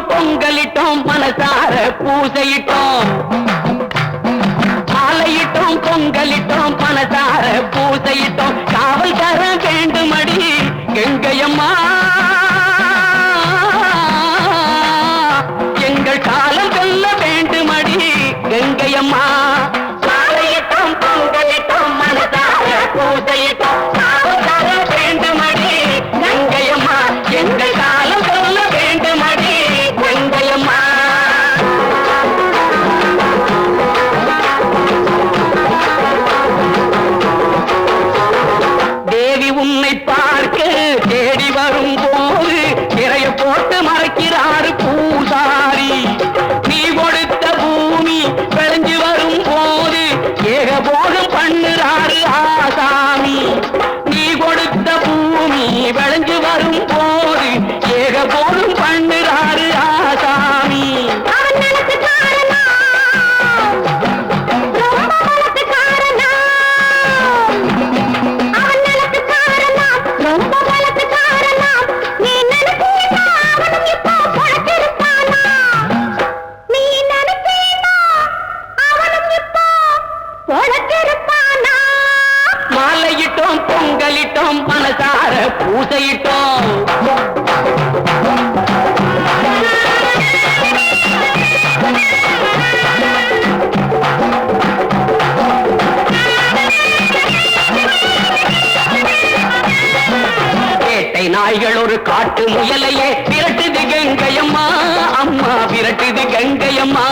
பொங்கலிட்டோம் மனசார பூசையிட்டோம் மாலையிட்டோம் பொங்கலிட்டோம் மனசார பூசையிட்டோம் காவல் தர வேண்டுமடி கங்கையம்மா எங்கள் காலம் வெல்ல வேண்டுமடி கங்கையம்மா மாலையிட்டோம் பொங்கலிட்டோம் மனசார பூசையிட்டோம் காவல் தர வேண்டுமடி கங்கையம்மா எங்கள் காலம் வெல்ல வேண்டுமடி கங்கையம்மா. தேவி உன்னை பார்க்க தேடி வரும் போது திரைய போட்டு மறைக்கிறாரு பூசாரி. நீ கொடுத்த பூமி விளைஞ்சு வரும் போது ஏகபோகம் பண்ணுறாரு ஆசாமி. நீ கொடுத்த பூமி விளைஞ்சு வரும் போது ஏகபோகம் பண்ணுறாரு ஆசாமி. மாலையிட்டோம் பொங்கலிட்டோம் மனசார பூசையிட்டோம் வேட்டை நாய்கள் ஒரு காட்டு முயலையே விரட்டுது கங்கையம்மா அம்மா விரட்டுது கங்கையம்மா.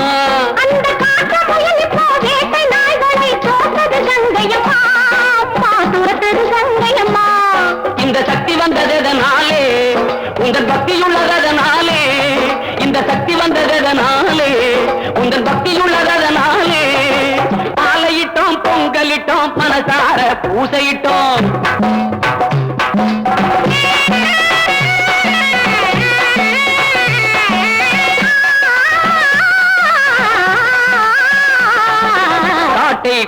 இந்த சக்தி வந்ததனாலே உங்கள் பக்தியுள்ளதனாலே இந்த சக்தி வந்ததனாலே உங்கள் பக்தியுள்ளதனாலே மாலையிட்டோம் பொங்கலிட்டோம் மனசார பூசையிட்டோம்.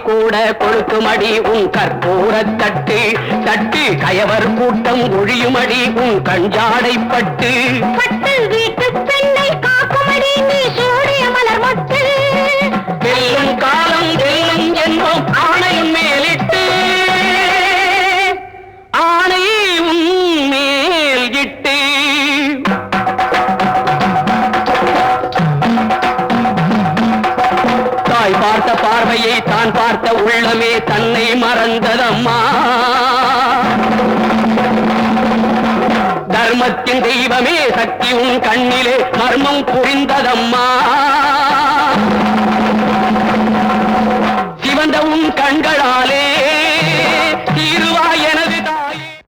கூட கொடுக்குமடி உன் கற்பூர தட்டு தட்டு கயவர் கூட்டம் ஒழியுமடி உன் கஞ்சாடை பட்டு பட்டு வீட்டு பெண்ணை காக்குமடி நீ சூரிய மலர் மொட்டு. வெல்லும் காலம் வெல்லும் என்னும் ஆணையும் மேலிட்டு ஆணையும் மேல் இட்டு தாய் பார்த்த பார்வையை தான் பார்த்த உள்ளமே தன்னை மறந்ததம்மா. தர்மத்தின் தெய்வமே சக்தி உன் கண்ணிலே மர்மம் புரிந்ததம்மா.